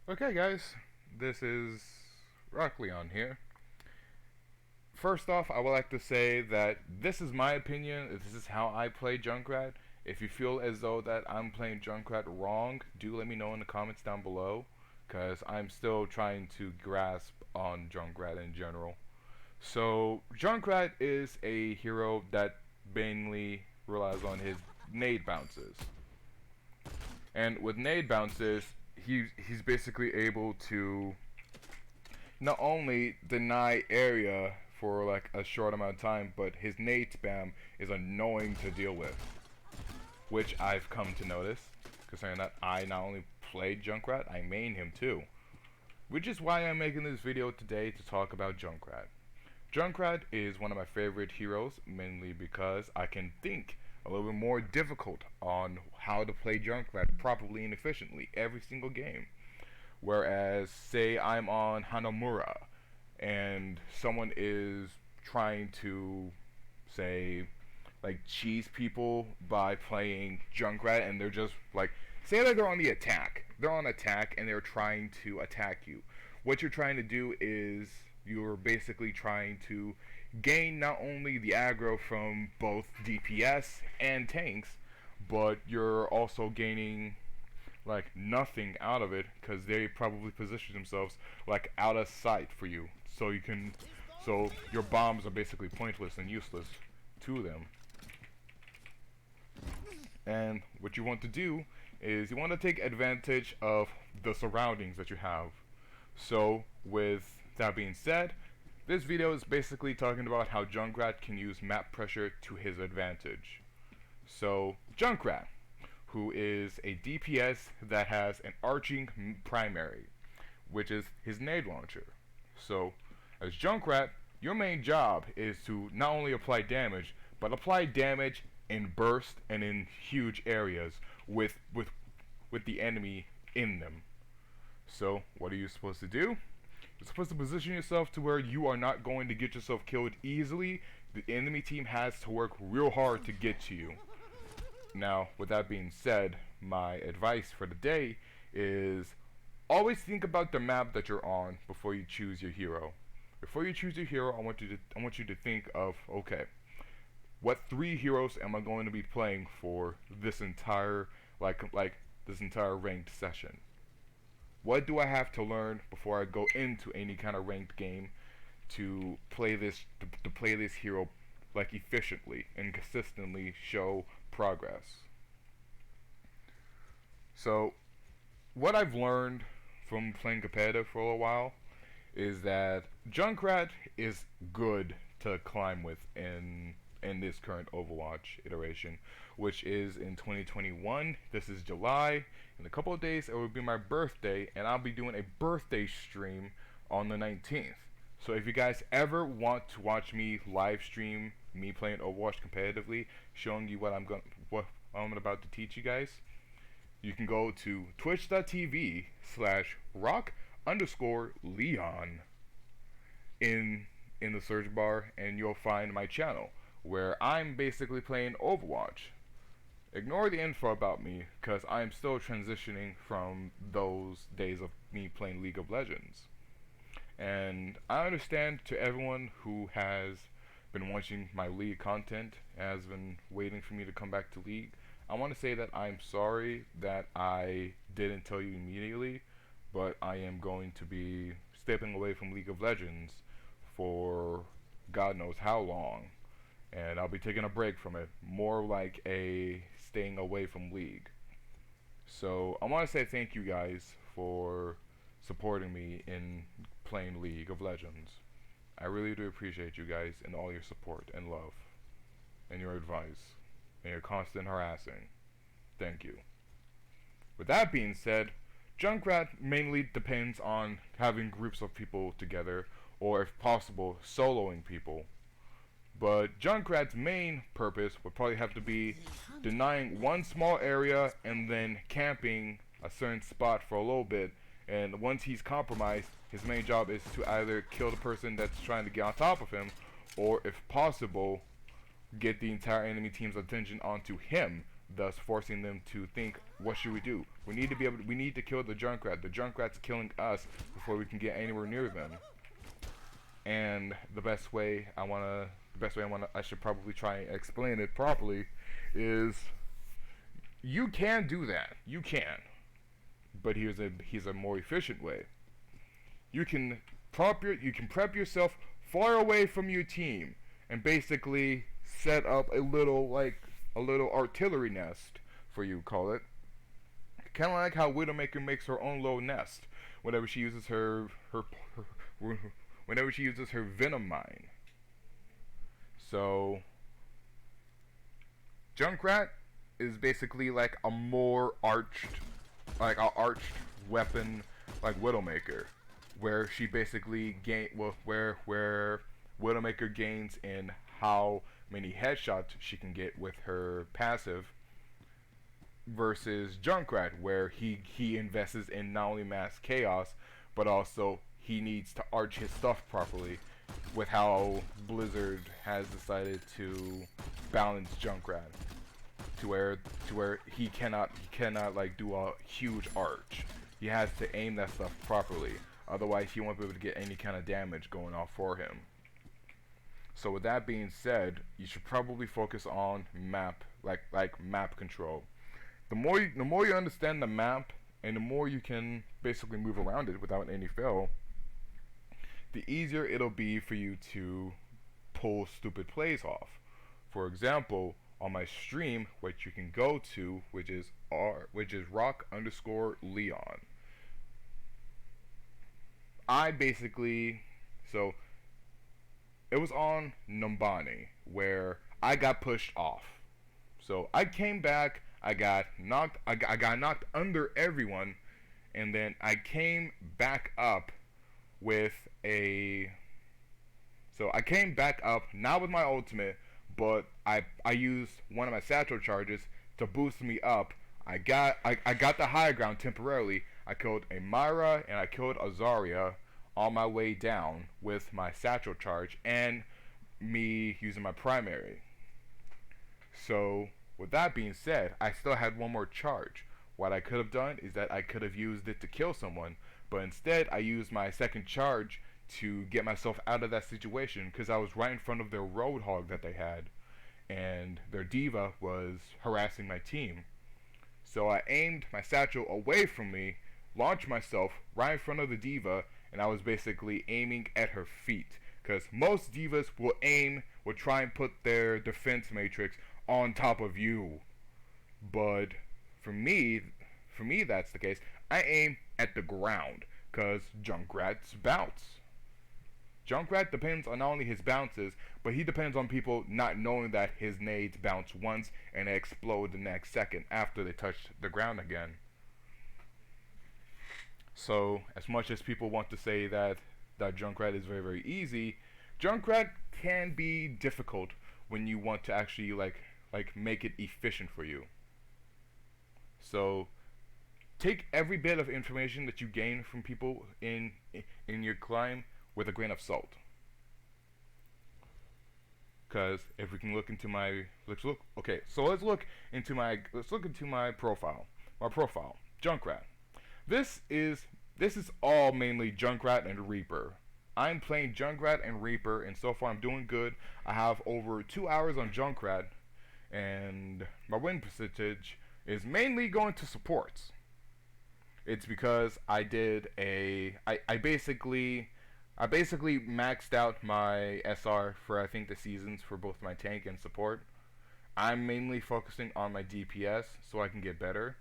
Okay, guys, this is Rock Leon here. First off, I would like to say that this is my opinion. This is how I play Junkrat. If you feel as though that I'm playing Junkrat wrong, do let me know in the comments down below, because I'm still trying to grasp on Junkrat in general. So, Junkrat is a hero that mainly relies on his nade bounces. And with nade bounces, he's basically able to not only deny area for like a short amount of time, but his nade spam is annoying to deal with, which I've come to notice, considering that I not only played Junkrat, I main him too. Which is why I'm making this video today to talk about Junkrat. Junkrat is one of my favorite heroes, mainly because I can think a little bit more difficult on how to play Junkrat properly and efficiently every single game. Whereas, say I'm on Hanamura, and someone is trying to, say, like cheese people by playing Junkrat, and they're just like, say that they're on the attack. They're on attack and they're trying to attack you. What you're trying to do is you're basically trying to gain not only the aggro from both DPS and tanks, but you're also gaining like nothing out of it because they probably position themselves like out of sight for you, so your bombs are basically pointless and useless to them. And what you want to do is you want to take advantage of the surroundings that you have. So with that being said, this video is basically talking about how Junkrat can use map pressure to his advantage. So Junkrat, who is a DPS that has an arching primary, which is his nade launcher. So as Junkrat, your main job is to not only apply damage, but apply damage in burst and in huge areas with the enemy in them. So what are you supposed to do? You're supposed to position yourself to where you are not going to get yourself killed easily. The enemy team has to work real hard to get to you. Now, with that being said, my advice for the day is always think about the map that you're on before you choose your hero. Before you choose your hero, I want you to think of, okay, what 3 heroes am I going to be playing for this entire this entire ranked session? What do I have to learn before I go into any kind of ranked game to play this hero like efficiently and consistently show progress? So what I've learned from playing competitive for a while is that Junkrat is good to climb with in this current Overwatch iteration, which is in 2021. This is July. In a couple of days it will be my birthday, and I'll be doing a birthday stream on the 19th. So if you guys ever want to watch me live stream me playing Overwatch competitively, showing you what I'm about to teach you guys, you can go to twitch.tv/rock_Leon in the search bar, and you'll find my channel where I'm basically playing Overwatch. Ignore the info about me because I'm still transitioning from those days of me playing League of Legends. And I understand to everyone who has been watching my League content, has been waiting for me to come back to League. I want to say that I'm sorry that I didn't tell you immediately, but I am going to be stepping away from League of Legends for God knows how long. And I'll be taking a break from it, more like a staying away from League. So I want to say thank you guys for supporting me in playing League of Legends. I really do appreciate you guys and all your support and love and your advice and your constant harassing. Thank you. With that being said, Junkrat mainly depends on having groups of people together, or if possible, soloing people. But Junkrat's main purpose would probably have to be denying one small area and then camping a certain spot for a little bit, and once he's compromised, his main job is to either kill the person that's trying to get on top of him, or if possible, get the entire enemy team's attention onto him thus forcing them to think, what should we do? We need to kill the Junkrat. The Junkrat's killing us before we can get anywhere near them. And I should probably try and explain it properly, is you can do that. You can. But here's a more efficient way. You can prep yourself far away from your team and basically set up a little artillery nest, for you call it. Kind of like how Widowmaker makes her own little nest whenever she uses her venom mine. So Junkrat is basically like a more arched weapon like Widowmaker, where she basically where Widowmaker gains in how many headshots she can get with her passive, versus Junkrat, where he invests in not only mass chaos, but also he needs to arch his stuff properly, with how Blizzard has decided to balance Junkrat to where he cannot like do a huge arch. He has to aim that stuff properly, otherwise he won't be able to get any kind of damage going off for him. So with that being said, you should probably focus on map control. The more you understand the map, and the more you can basically move around it without any fail, the easier it'll be for you to pull stupid plays off. For example, on my stream, which you can go to, which is rock_Leon. It was on Numbani where I got pushed off. So I came back, I got knocked under everyone, and then I came back up not with my ultimate, but I used one of my satchel charges to boost me up. I got the high ground temporarily. I killed a Myra and I killed a Zarya on my way down with my satchel charge and me using my primary. So with that being said, I still had one more charge. What I could have done is that I could have used it to kill someone, but instead I used my second charge to get myself out of that situation, because I was right in front of their Roadhog that they had, and their D.Va was harassing my team. So I aimed my satchel away from me, launched myself right in front of the D.Va, and I was basically aiming at her feet, because most D.Vas will try and put their defense matrix on top of you. But for me that's the case. I aim at the ground, because Junkrat's bounce. Junkrat depends on not only his bounces, but he depends on people not knowing that his nades bounce once and they explode the next second after they touch the ground again. So, as much as people want to say that Junkrat is very, very easy, Junkrat can be difficult when you want to actually like make it efficient for you. So, take every bit of information that you gain from people in your climb with a grain of salt. Because if we can look into let's look into my profile. My profile, Junkrat. This is all mainly Junkrat and Reaper. I'm playing Junkrat and Reaper, and so far I'm doing good. I have over 2 hours on Junkrat, and my win percentage is mainly going to supports. It's because I basically maxed out my SR for I think the seasons for both my tank and support. I'm mainly focusing on my DPS so I can get better.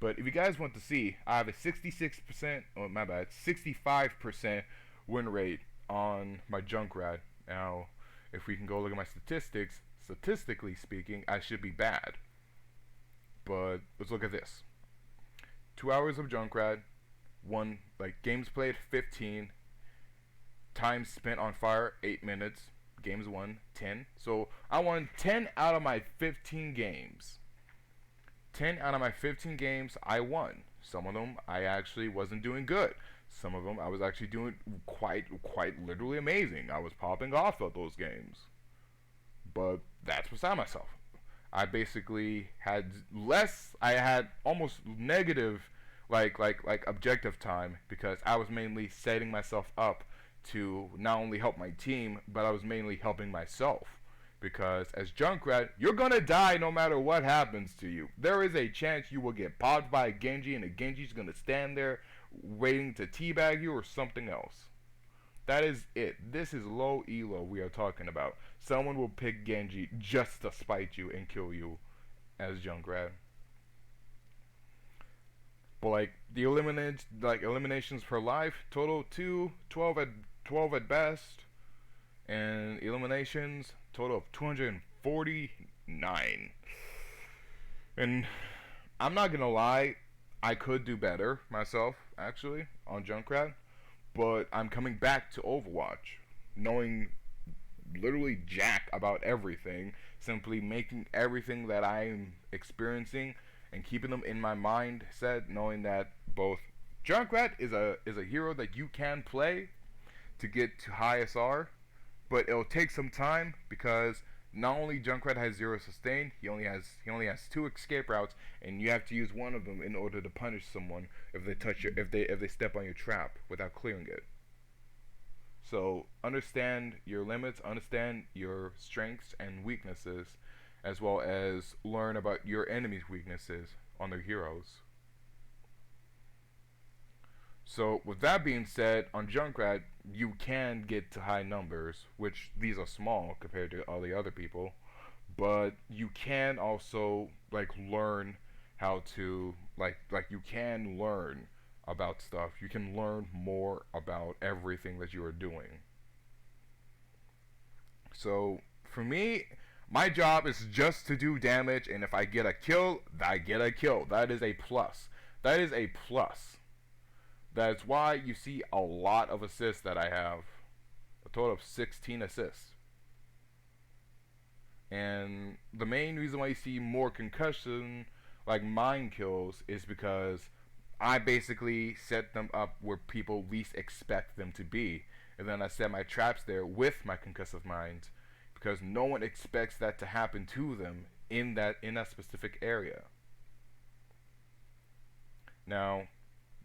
But if you guys want to see, I have a 65% win rate on my Junkrat. Now, if we can go look at my statistics, statistically speaking, I should be bad. But let's look at this. 2 hours of Junkrat, games played 15, time spent on fire 8 minutes, games won 10. So I won 10 out of my 15 games. 10 out of my 15 games I won. Some of them I actually wasn't doing good. Some of them I was actually doing quite literally amazing. I was popping off of those games. But that's beside myself. I basically had less. I had almost negative, like objective time because I was mainly setting myself up to not only help my team, but I was mainly helping myself. Because as Junkrat, you're gonna die no matter what happens to you. There is a chance you will get popped by a Genji, and the Genji's gonna stand there waiting to teabag you or something else. That is it. This is low elo we are talking about. Someone will pick Genji just to spite you and kill you as Junkrat. But like the eliminations per life total 12 at best, and eliminations total of 249. And I'm not gonna lie, I could do better myself actually on Junkrat, but I'm coming back to Overwatch, knowing literally jack about everything, simply making everything that I'm experiencing and keeping them in my mindset, knowing that both Junkrat is a hero that you can play to get to high SR, but it'll take some time because not only Junkrat has zero sustain, he only has two escape routes, and you have to use one of them in order to punish someone if they touch your if they step on your trap without clearing it. So understand your limits, understand your strengths and weaknesses, as well as learn about your enemy's weaknesses on their heroes. So with that being said, on Junkrat you can get to high numbers, which these are small compared to all the other people, but you can also learn how to you can learn about stuff. You can learn more about everything that you are doing. So for me, my job is just to do damage, and if I get a kill, I get a kill. That is a plus. That is a plus. That's why you see a lot of assists that I have. A total of 16 assists. And the main reason why you see more concussion, like mine kills, is because I basically set them up where people least expect them to be. And then I set my traps there with my concussive mines because no one expects that to happen to them in that specific area. Now,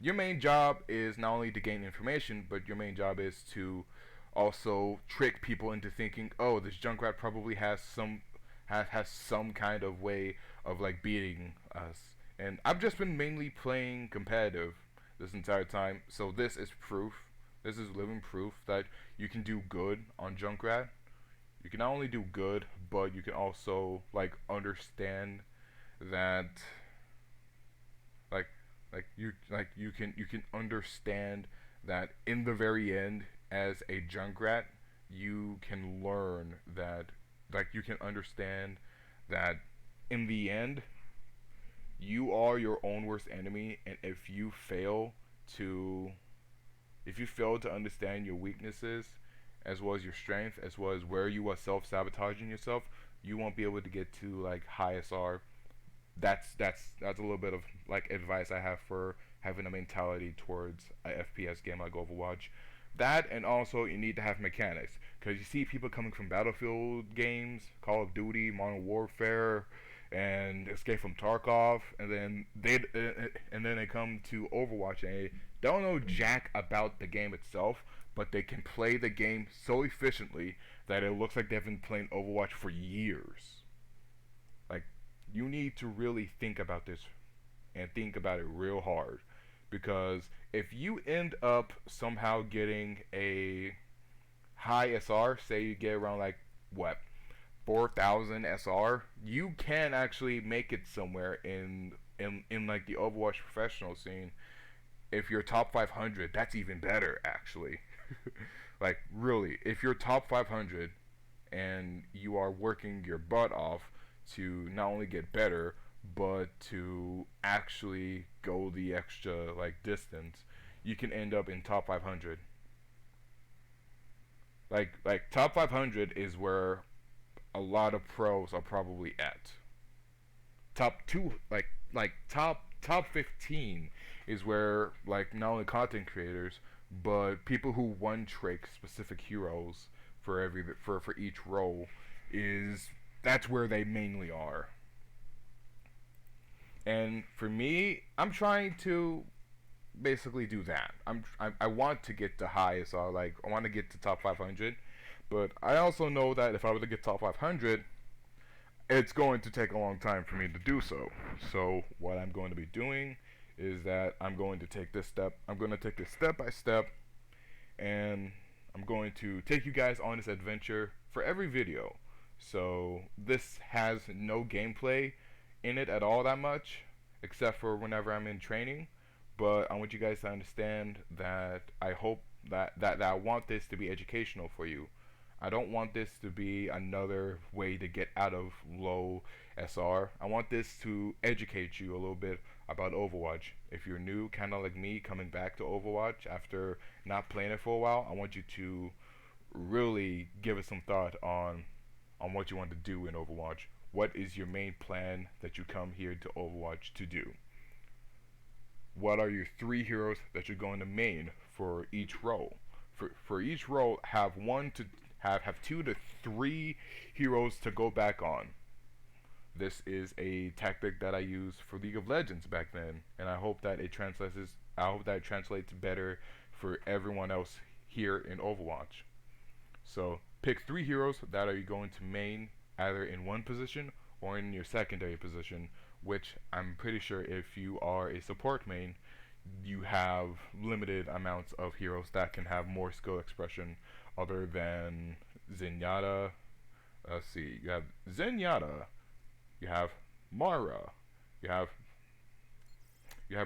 your main job is not only to gain information, but your main job is to also trick people into thinking, oh, this Junkrat probably has some kind of way of beating us. And I've just been mainly playing competitive this entire time, so this is proof. This is living proof that you can do good on Junkrat. You can not only do good, but you can also understand that like you can understand that in the very end, as a Junkrat, you can learn that you can understand that in the end you are your own worst enemy, and to if you fail to understand your weaknesses as well as your strength, as well as where you are self-sabotaging yourself, you won't be able to get to high SR. That's a little bit of advice I have for having a mentality towards a FPS game like Overwatch. That, and also you need to have mechanics, because you see people coming from Battlefield games, Call of Duty, Modern Warfare, and Escape from Tarkov, and then they come to Overwatch and they don't know jack about the game itself, but they can play the game so efficiently that it looks like they've been playing Overwatch for years. Like, you need to really think about this and think about it real hard, because if you end up somehow getting a high SR, say you get around what, 4,000 SR, you can actually make it somewhere in the Overwatch professional scene. If you're top 500, that's even better actually. Really, if you're top 500 and you are working your butt off to not only get better but to actually go the extra distance, you can end up in top 500. Top 500 is where a lot of pros are probably at. Top two, top 15 is where not only content creators but people who one trick specific heroes for each role, is that's where they mainly are. And for me, I'm trying to basically do that. I want to get to high SR, like I want to get to top 500, but I also know that if I were to get top 500, it's going to take a long time for me to do so. So what I'm going to be doing is that I'm going to take this step. I'm going to take this step by step, and I'm going to take you guys on this adventure for every video. So this has no gameplay in it at all that much, except for whenever I'm in training. But I want you guys to understand that I hope that I want this to be educational for you. I don't want this to be another way to get out of low SR. I want this to educate you a little bit about Overwatch. If you're new, kind of like me, coming back to Overwatch after not playing it for a while, I want you to really give it some thought on what you want to do in Overwatch. What is your main plan that you come here to Overwatch to do? What are your 3 heroes that you're going to main for each role? For each role, have 2 to 3 heroes to go back on. This is a tactic that I used for League of Legends back then, and I hope that it translates better for everyone else here in Overwatch. So pick 3 heroes that are you going to main either in one position or in your secondary position, which I'm pretty sure if you are a support main, you have limited amounts of heroes that can have more skill expression other than Zenyatta. Let's see, you have Zenyatta, you have Mara, you have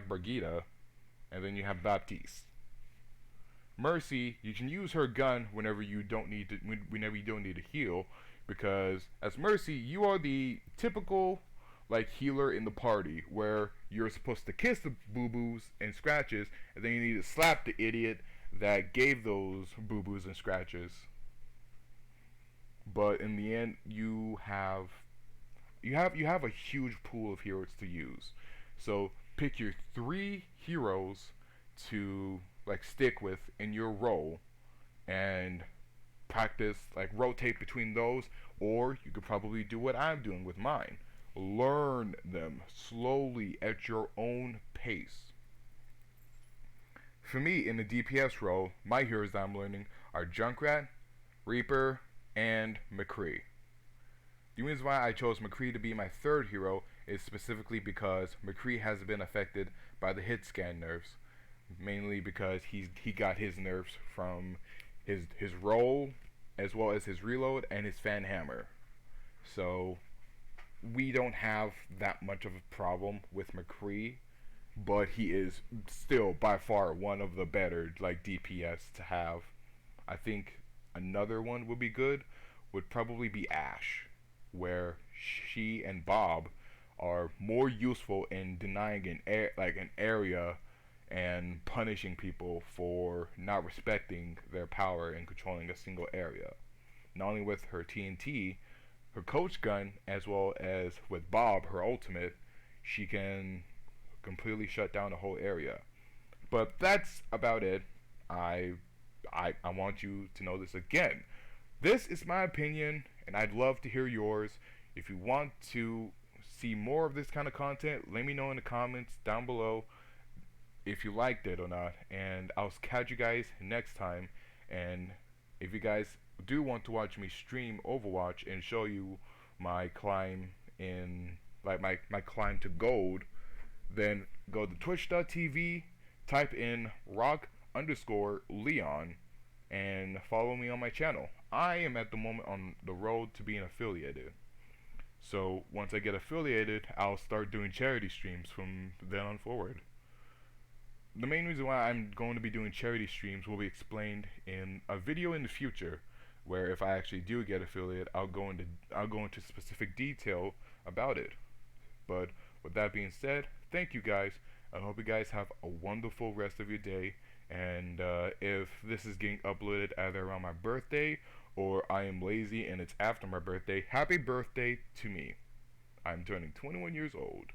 Brigitte, and then you have Baptiste. Mercy, you can use her gun whenever you don't need to heal, because as Mercy, you are the typical like healer in the party where you're supposed to kiss the boo-boos and scratches, and then you need to slap the idiot that gave those boo-boos and scratches. But in the end, you have a huge pool of heroes to use. So pick your 3 heroes to like stick with in your role, and practice, like rotate between those, or you could probably do what I'm doing with mine. Learn them slowly at your own pace. For me, in the DPS role, my heroes that I'm learning are Junkrat, Reaper, and McCree. The reason why I chose McCree to be my 3rd hero is specifically because McCree has been affected by the hit scan nerfs, mainly because he got his nerfs from his roll as well as his reload and his fan hammer. So we don't have that much of a problem with McCree, but he is still by far one of the better like DPS to have. I think another one would be good, would probably be Ash, where she and Bob are more useful in denying an area and punishing people for not respecting their power and controlling a single area. Not only with her TNT, her coach gun, as well as with Bob, her ultimate, she can completely shut down the whole area. But that's about it. I want you to know this again. This is my opinion, and I'd love to hear yours. If you want to see more of this kind of content, let me know in the comments down below if you liked it or not, and I'll catch you guys next time. And if you guys do want to watch me stream Overwatch and show you my climb in my climb to gold, then go to twitch.tv, type in rock_Leon, and follow me on my channel. I am at the moment on the road to being affiliated. So once I get affiliated, I'll start doing charity streams from then on forward. The main reason why I'm going to be doing charity streams will be explained in a video in the future, where if I actually do get affiliate, I'll go into specific detail about it. But with that being said, thank you guys. I hope you guys have a wonderful rest of your day. And if this is getting uploaded either around my birthday or I am lazy and it's after my birthday, happy birthday to me. I'm turning 21 years old.